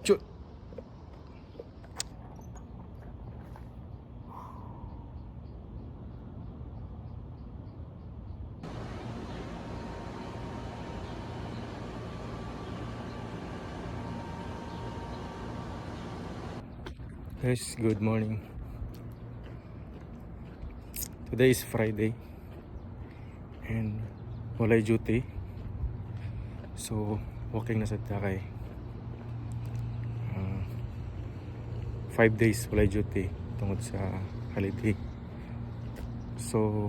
Chu. Guys, good morning. Today is Friday and walay duty. So, walking na sa Takay. 5 days walay duty tungod sa holiday. So,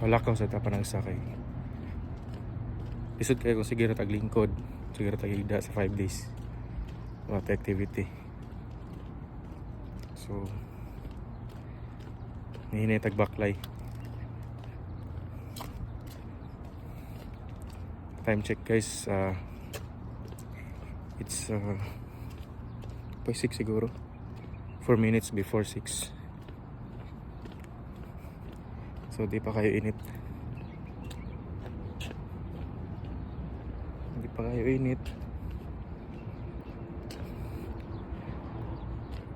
kalakaw sa tapanang sakay. Isod kayo kung sige taglingkod, sige tagigda sa 5 days. What activity. So, nihinay tagbaklay. Time check guys, it's 6 siguro, 4 minutes before 6. So di pa kayo init,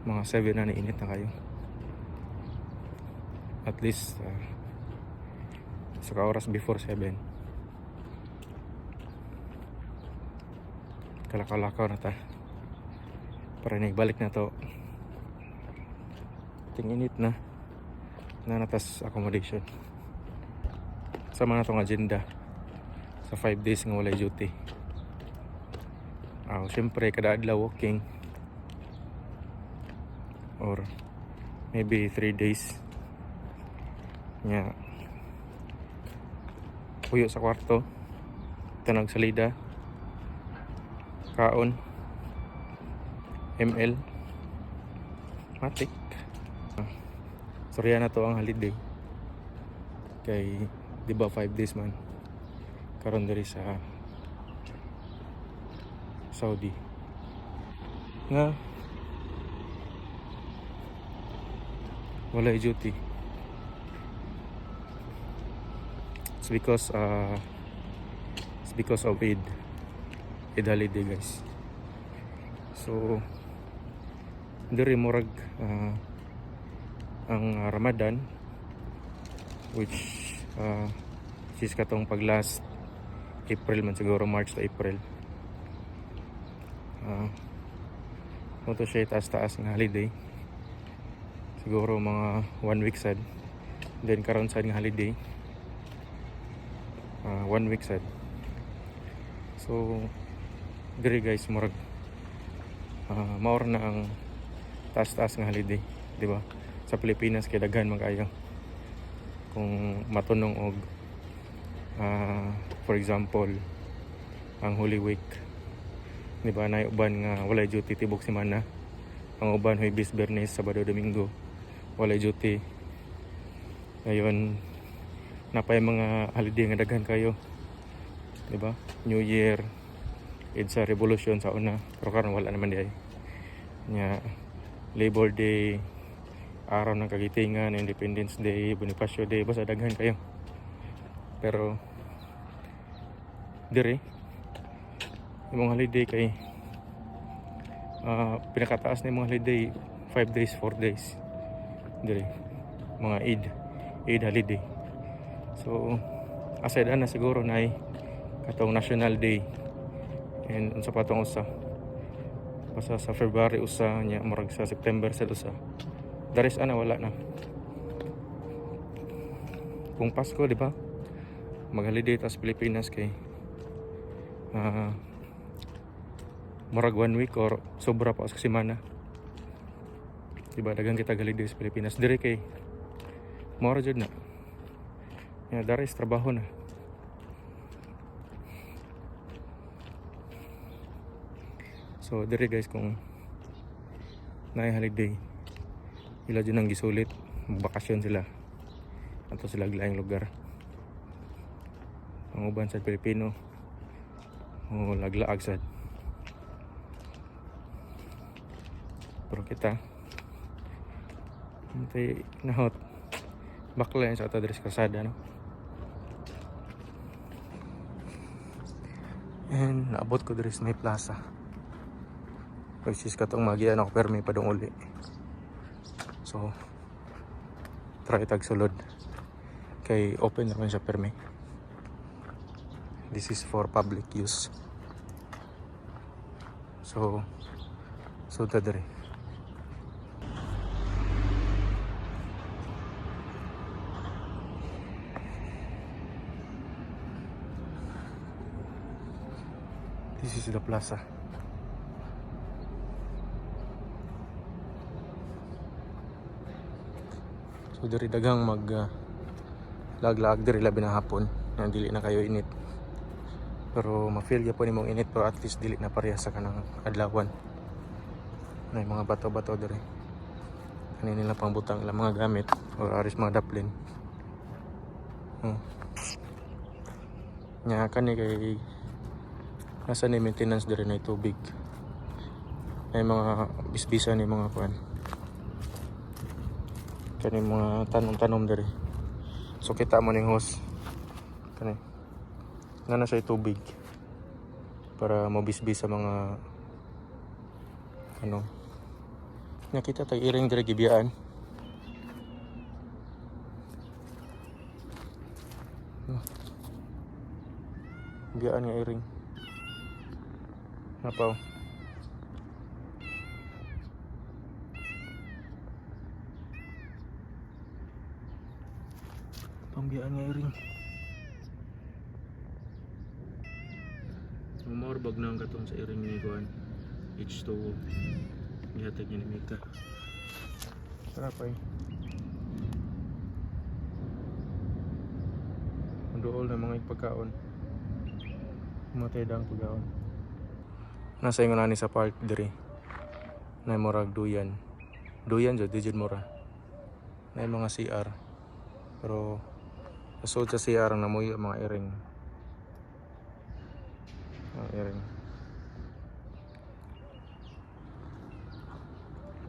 mga 7 na nainit na kayo. At least sa oras before 7 kalakaw na ta para nagbalik na to. Tinginit na natas accommodation. Sama na tong agenda sa 5 days nga walay duty. Siyempre kada adlaw walking or maybe 3 days nya puyo sa kwarto, tanag salida, kaon, ML, matik. Sorya na to ang holiday kay di ba 5 days man karon diri sa Saudi nga walay duty. It's because of Eid holiday guys. So diri murag ang Ramadan, which is katong pag last April man siguro, March to April. Ito siya taas-taas ng holiday. Siguro mga 1 week sad. Then karon sad ng holiday, 1 week sad. So diri guys murag maor na ang taas-taas ng holiday, di ba? Sa Pilipinas kay daghan man kayo kung matunong og for example ang Holy Week, di ba? Nay uban nga walay duty tibok semana. Ang uban Huwebes, Biyernes, Sabado, Domingo walay duty. Ngayon napay mga holiday nga daghan kayo, di ba? New Year, EDSA, Revolution sa una, pero karon wala naman diay. Nya Labor Day, araw ng kagitingan, Independence Day, Bonifacio Day, basta daghan kayo. Pero dire imong holiday kay pinakataas na imong holiday 5 days, 4 days dire mga Eid holiday. So aside na siguro na katong National Day and unsa pa tong usa basta sa February usa nya murag sa September sa usa. Daris ana wala na. Kung Pasko di ba? Mag-holiday ta sa Pilipinas kay murag 1 week or sobra pa sa semana. Di ba daghang kita holiday sa Pilipinas. Dire kay mura jud na. Ya daris trabaho na. So dire guys kung naay holiday ila dyan ang gisulit, magbakasyon sila ato sila laing lugar. Ang uban sa Pilipino laglaag sad, pero kita hintay nahot bakla sa ato diri sa kalsada, no? And naabot ko diri sa may plaza. Which is katong magian ako pero may padung uli. So try tag sulod. Kay open naman siya permi. This is for public use. So dere. This is the plaza. So diri dagang mag lag-lag diri labi na hapon. Nang dili na kayo init. Pero ma-feel ya po nimong init pero at least dili na pareha sa kanang adlawan. May mga bato-bato diri. Kanin nila pang butang ilang mga gamit or aris mga daplin. Nya kani kay nasa ni maintenance diri na tubig. May mga bisbisan ni mga kuan. Kani mga tanom-tanom diri. So kita mo ning hose. Kani na siya tubig para mabisbis sa mga ano. Nakita tag iring diri gibiyaan. Gibiyaan nga iring. Napaw. Pambiyaan nga iring. Mamorbag na ang katong sa iring ni kuan. H2O. Gihatag niya ni Mika. Sarap ay. Dool na mga ipagkaon. Matay dang pagkaon. Nasa ingon ani sa park diri. Na murag duyan. Duyan jud dijud mura. Na mga CR. Pero asod sa CR na moy mga iring. Mga iring.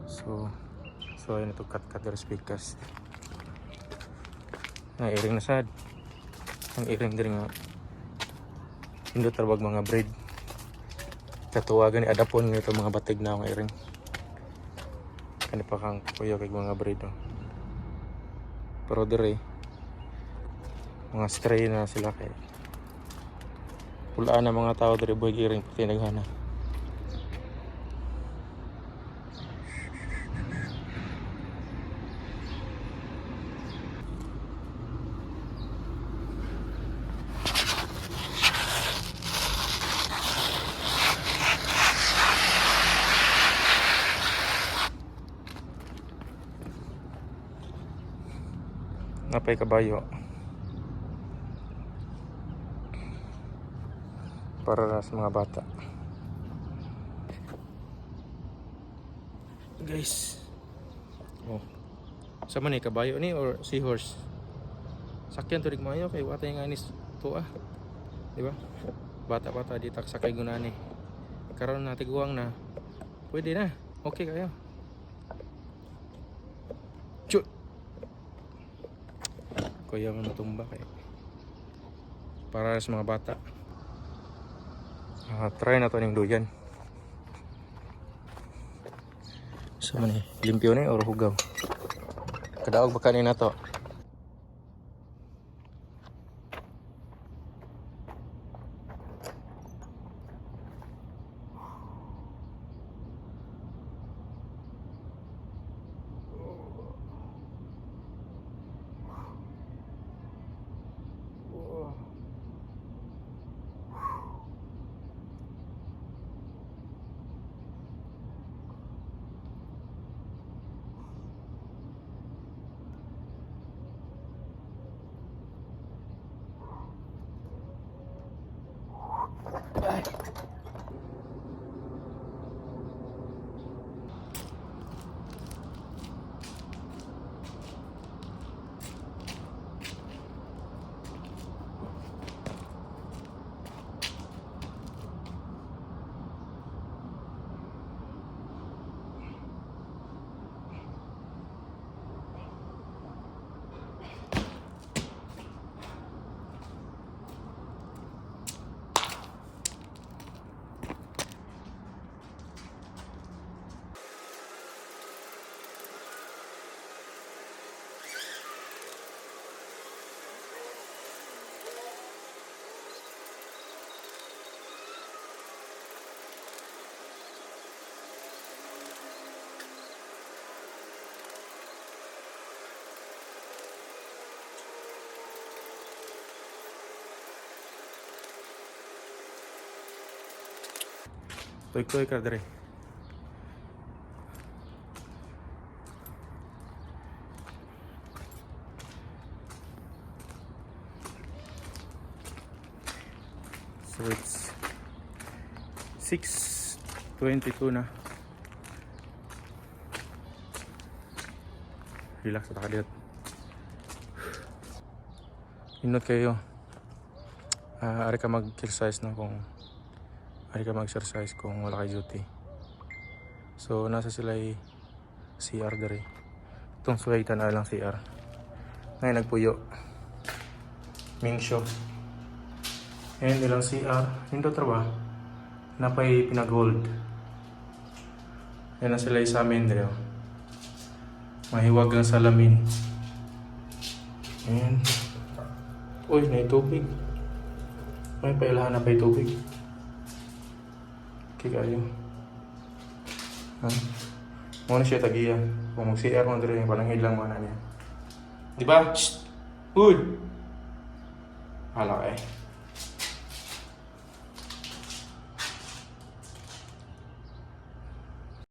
So ayun ito cut their speakers. Na iring na sad. Ang iring diri nga hindi tarbag mga braid. Katuwagan ni adapon nga ito mga batig na ang iring. Kani pa kang kuyo kay mga braid. Pero diri mga stray na sila kay pulaan na mga tao diri boy iring pati naghana. Napay kabayo para sa mga bata. Guys, sama ni kabayo ni or seahorse. Sakyan turig mayo kay watay nga anis tuwa. Di ba? Bata-bata di tak sakay gunani. Karon na tiguang na. Pwede na. Okay kayo. Chut. Kuya mo matumba kay para sa mga bata. Try na to ning duyan. So man limpyo ni or hugaw. Kadaog ba kanin na to? Tuig-tuig ka dire. So it's 6:22 na. Relax at akaliot. Inot kayo. Ari ka mag-exercise na kung ari ka mag-exercise kung wala kay duty. So nasa sila ay CR dari. Itong suwaitan na lang CR. Ngayon nagpuyo. Mingsyo. And ilang CR. Hindi trabaho. Napay pinag-hold. Yan na sila sa amin dito. Mahiwag ang salamin. And uy, may tubig. May pailahan na pa'y tubig. Okay kayo. Muna siya tagiya. Kung mag-CR mo dito yung panangid lang mana niya. Diba? Shhh! Uy! Hala ka eh.